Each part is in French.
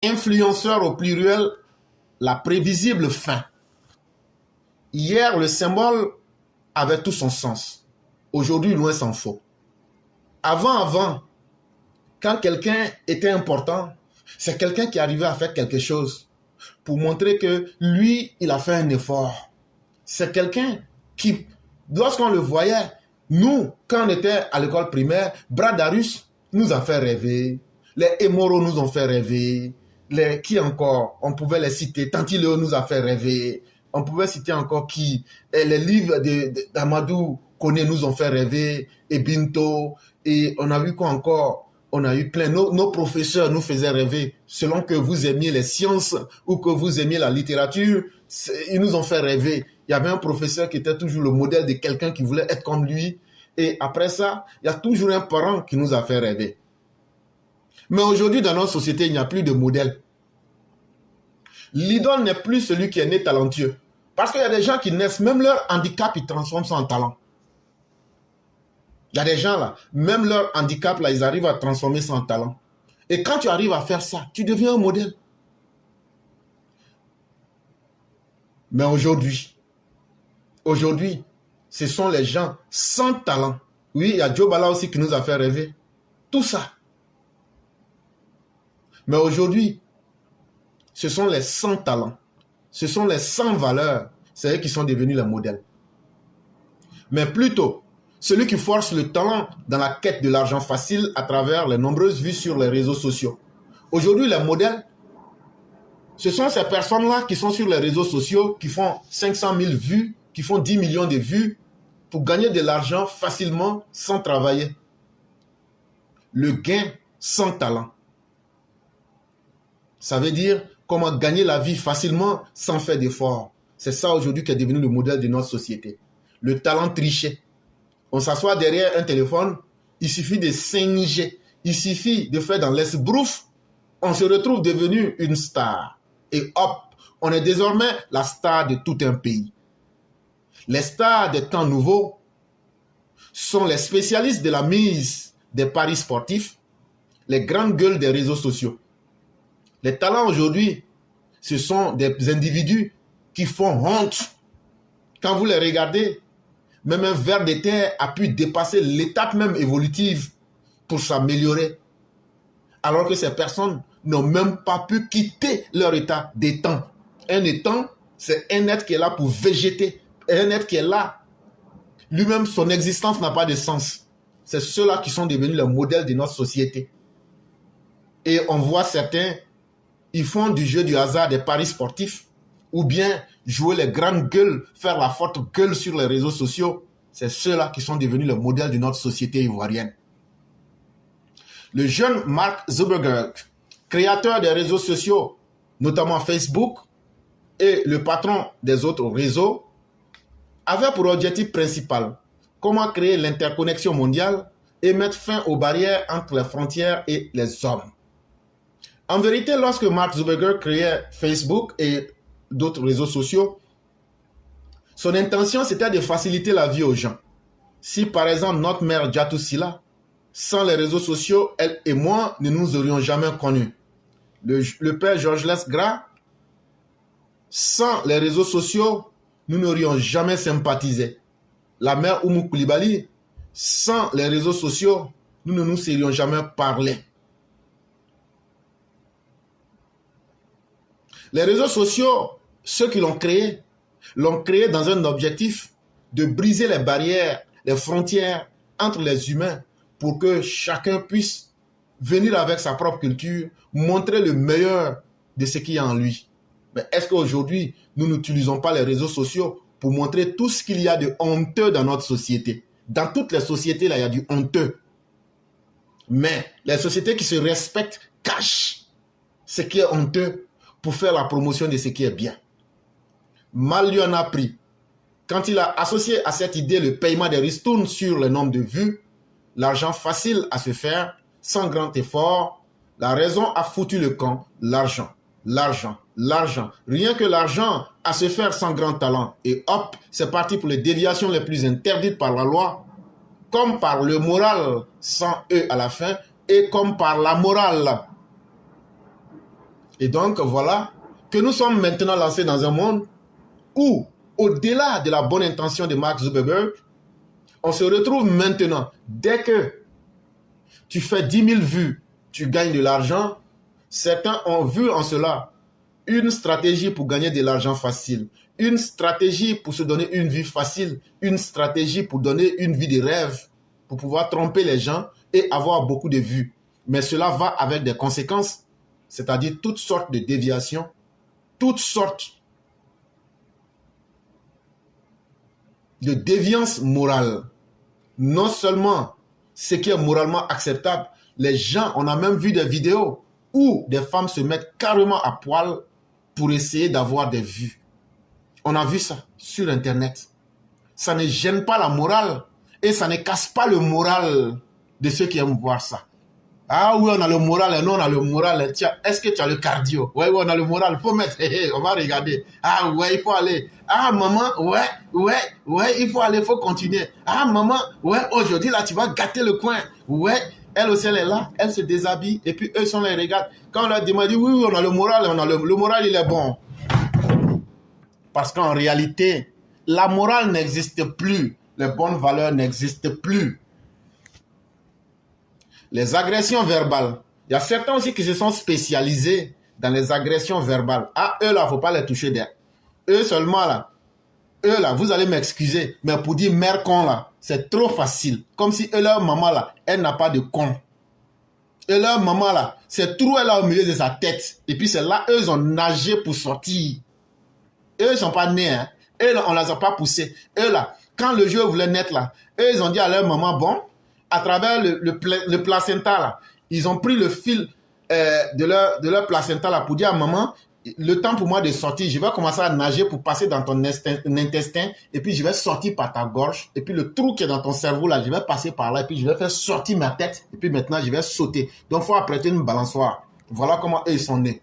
Influenceur au pluriel, la prévisible fin. Hier, le symbole avait tout son sens. Aujourd'hui, loin s'en faut. Avant, quand quelqu'un était important, c'est quelqu'un qui arrivait à faire quelque chose pour montrer que lui, il a fait un effort. C'est quelqu'un qui, lorsqu'on le voyait, nous, quand on était à l'école primaire, Bradarus nous a fait rêver. Les Emoro nous ont fait rêver. Qui encore? On pouvait les citer. Tantileo nous a fait rêver. On pouvait citer encore qui? Les livres d'Amadou Koné nous ont fait rêver. Et Binto. Et on a vu quoi encore? On a eu plein. Nos professeurs nous faisaient rêver. Selon que vous aimiez les sciences ou que vous aimiez la littérature, ils nous ont fait rêver. Il y avait un professeur qui était toujours le modèle de quelqu'un qui voulait être comme lui. Et après ça, il y a toujours un parent qui nous a fait rêver. Mais aujourd'hui, dans notre société, il n'y a plus de modèle. L'idole n'est plus celui qui est né talentueux. Parce qu'il y a des gens qui naissent, même leur handicap, ils transforment ça en talent. Il y a des gens là, même leur handicap là, ils arrivent à transformer ça en talent. Et quand tu arrives à faire ça, tu deviens un modèle. Mais aujourd'hui, ce sont les gens sans talent. Oui, il y a Joe Bala aussi qui nous a fait rêver. Tout ça. Mais aujourd'hui, ce sont les sans talent. Ce sont les sans valeur. C'est eux qui sont devenus les modèles. Mais plutôt, celui qui force le talent dans la quête de l'argent facile à travers les nombreuses vues sur les réseaux sociaux. Aujourd'hui, les modèles, ce sont ces personnes-là qui sont sur les réseaux sociaux, qui font 500 000 vues, qui font 10 millions de vues pour gagner de l'argent facilement sans travailler. Le gain sans talent. Ça veut dire comment gagner la vie facilement sans faire d'efforts. C'est ça aujourd'hui qui est devenu le modèle de notre société. Le talent triché. On s'assoit derrière un téléphone, il suffit de 5G, il suffit de faire dans l'esbrouf, on se retrouve devenu une star. Et hop, on est désormais la star de tout un pays. Les stars des temps nouveaux sont les spécialistes de la mise des paris sportifs, les grandes gueules des réseaux sociaux. Les talents aujourd'hui, ce sont des individus qui font honte. Quand vous les regardez, même un ver de terre a pu dépasser l'étape même évolutive pour s'améliorer. Alors que ces personnes n'ont même pas pu quitter leur état d'étang. Un étang, c'est un être qui est là pour végéter. Un être qui est là. Lui-même, son existence n'a pas de sens. C'est ceux-là qui sont devenus le modèle de notre société. Et on voit certains, ils font du jeu du hasard des paris sportifs ou bien jouer les grandes gueules, faire la forte gueule sur les réseaux sociaux. C'est ceux-là qui sont devenus le modèle de notre société ivoirienne. Le jeune Mark Zuckerberg, créateur des réseaux sociaux, notamment Facebook, et le patron des autres réseaux, avait pour objectif principal comment créer l'interconnexion mondiale et mettre fin aux barrières entre les frontières et les hommes. En vérité, lorsque Mark Zuckerberg créait Facebook et d'autres réseaux sociaux, son intention c'était de faciliter la vie aux gens. Si par exemple notre mère Djatou Sila, sans les réseaux sociaux, elle et moi ne nous aurions jamais connus. Le père Georges Lesgras, sans les réseaux sociaux, nous n'aurions jamais sympathisé. La mère Oumou Koulibaly, sans les réseaux sociaux, nous ne nous serions jamais parlé. Les réseaux sociaux, ceux qui l'ont créé dans un objectif de briser les barrières, les frontières entre les humains pour que chacun puisse venir avec sa propre culture, montrer le meilleur de ce qu'il y a en lui. Mais est-ce qu'aujourd'hui, nous n'utilisons pas les réseaux sociaux pour montrer tout ce qu'il y a de honteux dans notre société? Dans toutes les sociétés, là, il y a du honteux. Mais les sociétés qui se respectent cachent ce qui est honteux pour faire la promotion de ce qui est bien. Mal lui en a pris. Quand il a associé à cette idée le paiement des ristournes sur le nombre de vues, l'argent facile à se faire, sans grand effort, la raison a foutu le camp, l'argent, l'argent, l'argent. Rien que l'argent à se faire sans grand talent. Et hop, c'est parti pour les déviations les plus interdites par la loi, comme par le moral, sans E à la fin, et comme par la morale. Et donc, voilà que nous sommes maintenant lancés dans un monde où, au-delà de la bonne intention de Mark Zuckerberg, on se retrouve maintenant, dès que tu fais 10 000 vues, tu gagnes de l'argent. Certains ont vu en cela une stratégie pour gagner de l'argent facile, une stratégie pour se donner une vie facile, une stratégie pour donner une vie de rêve, pour pouvoir tromper les gens et avoir beaucoup de vues. Mais cela va avec des conséquences, c'est-à-dire toutes sortes de déviations, toutes sortes de déviance morale. Non seulement ce qui est moralement acceptable, les gens, on a même vu des vidéos où des femmes se mettent carrément à poil pour essayer d'avoir des vues. On a vu ça sur Internet. Ça ne gêne pas la morale et ça ne casse pas le moral de ceux qui aiment voir ça. Ah oui, on a le moral, non, on a le moral. Est-ce que tu as le cardio? Oui, on a le moral, il faut mettre, on va regarder. Ah ouais, il faut aller. Ah maman, ouais, il faut aller, il faut continuer. Ah maman, ouais, aujourd'hui là, tu vas gâter le coin. Ouais, elle aussi, elle est là, elle se déshabille, et puis eux sont là, ils regardent. Quand on leur demande, oui, on a le moral, le moral, il est bon. Parce qu'en réalité, la morale n'existe plus, les bonnes valeurs n'existent plus. Les agressions verbales. Il y a certains aussi qui se sont spécialisés dans les agressions verbales. Ah, eux là, il ne faut pas les toucher d'air. Eux seulement là. Eux là, vous allez m'excuser. Mais pour dire mère con là, c'est trop facile. Comme si eux, leur maman là, elle n'a pas de con. Et leur maman là, c'est trou elle là au milieu de sa tête. Et puis c'est là, eux ils ont nagé pour sortir. Eux ils ne sont pas nés. Hein. Eux là, on ne les a pas poussés. Eux là, quand le jeu voulait naître là, eux ils ont dit à leur maman, bon, à travers le placenta là, ils ont pris le fil de leur placenta là pour dire à maman, le temps pour moi de sortir, je vais commencer à nager pour passer dans ton intestin et puis je vais sortir par ta gorge et puis le trou qui est dans ton cerveau là, je vais passer par là et puis je vais faire sortir ma tête et puis maintenant je vais sauter. Donc il faut apprêter une balançoire. Voilà comment eux ils sont nés.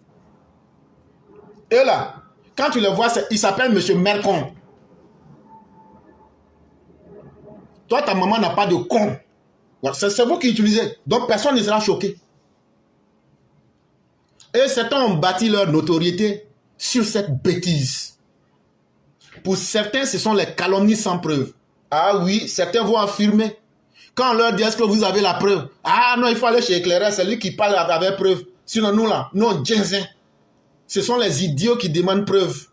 Et là, quand tu les vois, il s'appelle Monsieur Mercon. Toi, ta maman n'a pas de con. C'est vous qui utilisez. Donc, personne ne sera choqué. Et certains ont bâti leur notoriété sur cette bêtise. Pour certains, ce sont les calomnies sans preuve. Ah oui, certains vont affirmer. Quand on leur dit, est-ce que vous avez la preuve? Ah non, il faut aller chez Éclaireur, c'est lui qui parle avec preuve. Sinon, nous là, non, Jensen. Ce sont les idiots qui demandent preuve.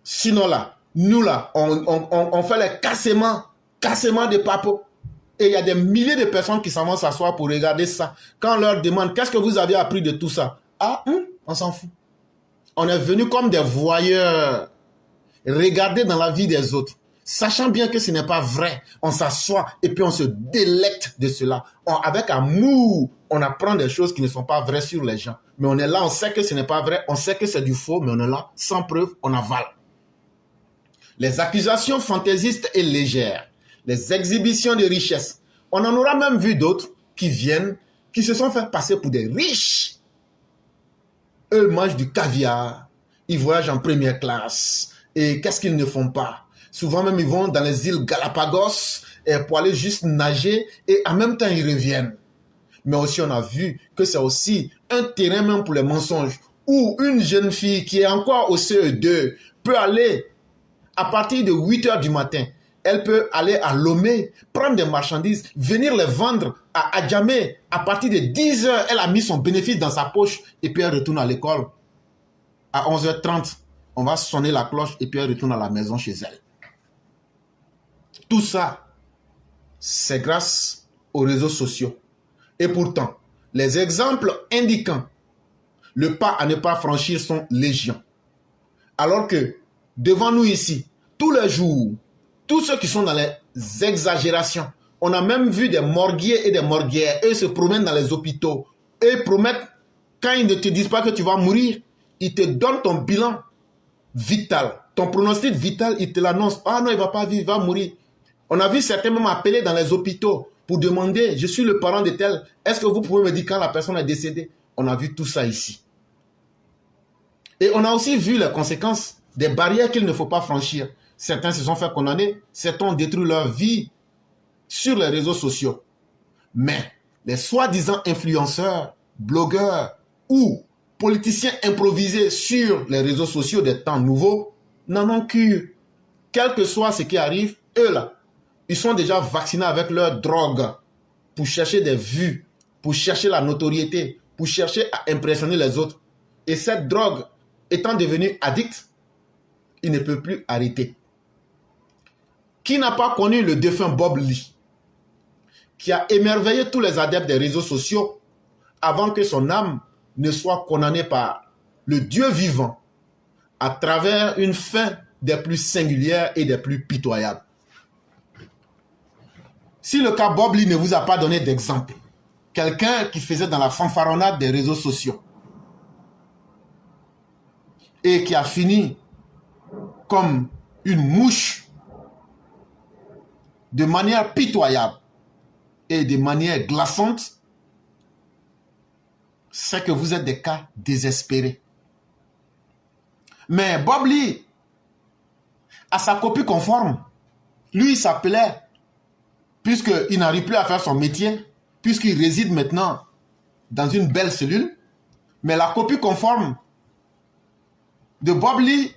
Sinon là, nous là, on fait les cassements de papos. Et il y a des milliers de personnes qui s'en vont s'asseoir pour regarder ça. Quand on leur demande, qu'est-ce que vous avez appris de tout ça? Ah, on s'en fout. On est venu comme des voyeurs. Regarder dans la vie des autres. Sachant bien que ce n'est pas vrai. On s'assoit et puis on se délecte de cela. Avec amour, on apprend des choses qui ne sont pas vraies sur les gens. Mais on est là, on sait que ce n'est pas vrai. On sait que c'est du faux, mais on est là, sans preuve, on avale. Les accusations fantaisistes et légères. Les exhibitions de richesse. On en aura même vu d'autres qui viennent, qui se sont fait passer pour des riches. Eux mangent du caviar, ils voyagent en première classe. Et qu'est-ce qu'ils ne font pas? Souvent même, ils vont dans les îles Galapagos pour aller juste nager et en même temps, ils reviennent. Mais aussi, on a vu que c'est aussi un terrain même pour les mensonges où une jeune fille qui est encore au CE2 peut aller à partir de 8 h du matin. Elle peut aller à Lomé, prendre des marchandises, venir les vendre à Adjamé. À partir de 10 h, elle a mis son bénéfice dans sa poche et puis elle retourne à l'école. À 11 h 30, on va sonner la cloche et puis elle retourne à la maison chez elle. Tout ça, c'est grâce aux réseaux sociaux. Et pourtant, les exemples indiquant le pas à ne pas franchir sont légion. Alors que, devant nous ici, tous les jours, tous ceux qui sont dans les exagérations, on a même vu des morguiers et des morguières, eux se promènent dans les hôpitaux, eux promettent, quand ils ne te disent pas que tu vas mourir, ils te donnent ton bilan vital, ton pronostic vital, ils te l'annoncent. Ah non, il ne va pas vivre, il va mourir. On a vu certains même appeler dans les hôpitaux pour demander, je suis le parent de tel, est-ce que vous pouvez me dire quand la personne est décédée? On a vu tout ça ici. Et on a aussi vu les conséquences des barrières qu'il ne faut pas franchir. Certains se sont fait condamner, certains ont détruit leur vie sur les réseaux sociaux. Mais les soi-disant influenceurs, blogueurs ou politiciens improvisés sur les réseaux sociaux des temps nouveaux n'en ont cure. Quel que soit ce qui arrive, eux là, ils sont déjà vaccinés avec leur drogue pour chercher des vues, pour chercher la notoriété, pour chercher à impressionner les autres. Et cette drogue étant devenue addict, il ne peut plus arrêter. Qui n'a pas connu le défunt Bob Lee, qui a émerveillé tous les adeptes des réseaux sociaux avant que son âme ne soit condamnée par le Dieu vivant à travers une fin des plus singulières et des plus pitoyables. Si le cas Bob Lee ne vous a pas donné d'exemple, quelqu'un qui faisait dans la fanfaronnade des réseaux sociaux et qui a fini comme une mouche de manière pitoyable et de manière glaçante, c'est que vous êtes des cas désespérés. Mais Bob Lee, à sa copie conforme, lui il s'appelait, puisqu'il n'arrive plus à faire son métier, puisqu'il réside maintenant dans une belle cellule, mais la copie conforme de Bob Lee,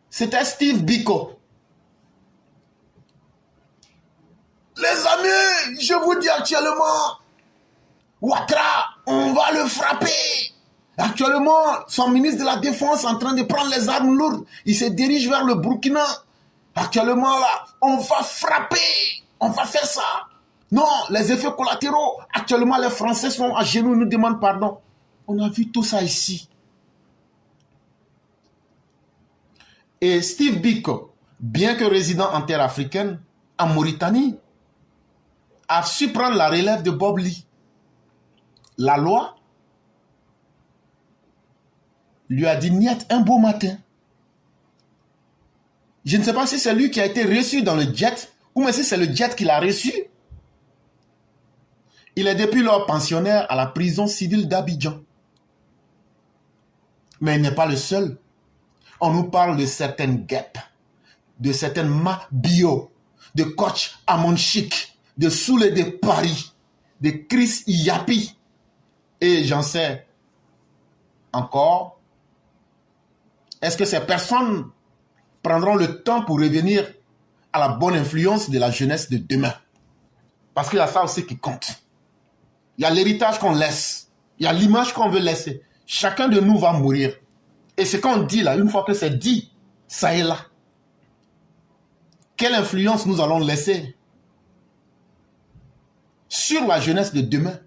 c'était Steve Biko. Les amis, je vous dis actuellement, Ouattara, on va le frapper. Actuellement, son ministre de la Défense est en train de prendre les armes lourdes. Il se dirige vers le Burkina. Actuellement, là, on va frapper. On va faire ça. Non, les effets collatéraux. Actuellement, les Français sont à genoux, nous demandent pardon. On a vu tout ça ici. Et Steve Biko, bien que résident en terre africaine, en Mauritanie, a su prendre la relève de Bob Lee. La loi lui a dit niet un beau matin. Je ne sais pas si c'est lui qui a été reçu dans le jet ou mais si c'est le jet qui l'a reçu. Il est depuis lors pensionnaire à la prison civile d'Abidjan. Mais il n'est pas le seul. On nous parle de certaines guêpes, de certaines Mabio, de Coach Amonchik, de Soule de Paris, de Chris Yapi. Et j'en sais encore. Est-ce que ces personnes prendront le temps pour revenir à la bonne influence de la jeunesse de demain? Parce qu'il y a ça aussi qui compte. Il y a l'héritage qu'on laisse. Il y a l'image qu'on veut laisser. Chacun de nous va mourir. Et ce qu'on dit là, une fois que c'est dit, ça est là. Quelle influence nous allons laisser sur la jeunesse de demain,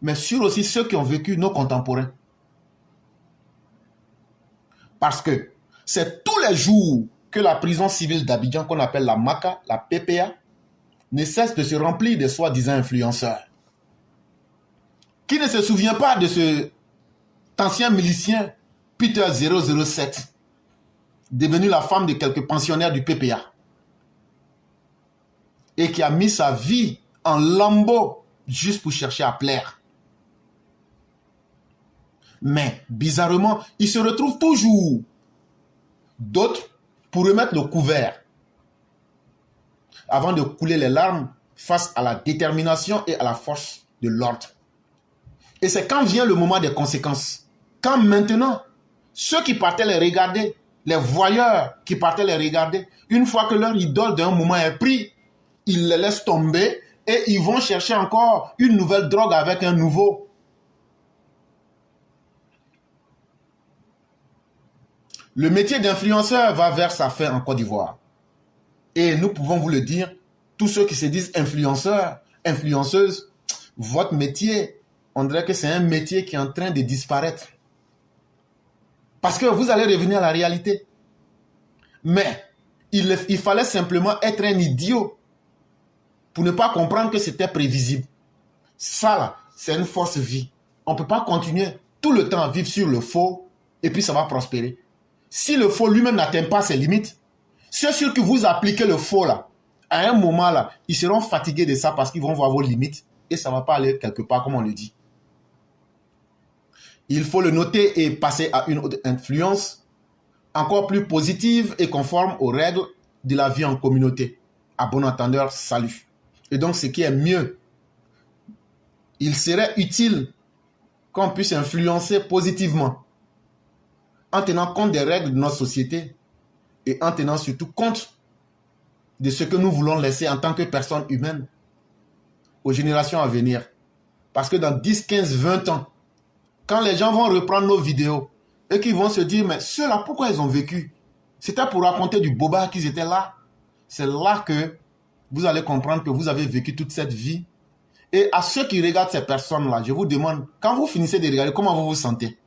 mais sur aussi ceux qui ont vécu nos contemporains? Parce que c'est tous les jours que la prison civile d'Abidjan, qu'on appelle la MACA, la PPA, ne cesse de se remplir de soi-disant influenceurs. Qui ne se souvient pas de cet ancien milicien Peter 007, devenu la femme de quelques pensionnaires du PPA, et qui a mis sa vie en lambeaux juste pour chercher à plaire. Mais, bizarrement, il se retrouve toujours d'autres pour remettre le couvert avant de couler les larmes face à la détermination et à la force de l'ordre. Et c'est quand vient le moment des conséquences. Quand maintenant, ceux qui partaient les regarder, les voyeurs qui partaient les regarder, une fois que leur idole d'un moment est pris, ils les laissent tomber et ils vont chercher encore une nouvelle drogue avec un nouveau. Le métier d'influenceur va vers sa fin en Côte d'Ivoire. Et nous pouvons vous le dire, tous ceux qui se disent influenceurs, influenceuses, votre métier, on dirait que c'est un métier qui est en train de disparaître. Parce que vous allez revenir à la réalité. Mais il fallait simplement être un idiot pour ne pas comprendre que c'était prévisible. Ça là, c'est une fausse vie. On ne peut pas continuer tout le temps à vivre sur le faux et puis ça va prospérer. Si le faux lui-même n'atteint pas ses limites, c'est sûr que vous appliquez le faux là, à un moment là, ils seront fatigués de ça parce qu'ils vont voir vos limites et ça ne va pas aller quelque part comme on le dit. Il faut le noter et passer à une autre influence encore plus positive et conforme aux règles de la vie en communauté. À bon entendeur, salut. Et donc, ce qui est mieux, il serait utile qu'on puisse influencer positivement en tenant compte des règles de notre société et en tenant surtout compte de ce que nous voulons laisser en tant que personnes humaines aux générations à venir. Parce que dans 10, 15, 20 ans, quand les gens vont reprendre nos vidéos et qu'ils vont se dire, mais ceux-là, pourquoi ils ont vécu? C'était pour raconter du boba qu'ils étaient là. C'est là que vous allez comprendre que vous avez vécu toute cette vie. Et à ceux qui regardent ces personnes-là, je vous demande, quand vous finissez de regarder, comment vous vous sentez?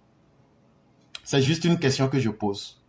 C'est juste une question que je pose.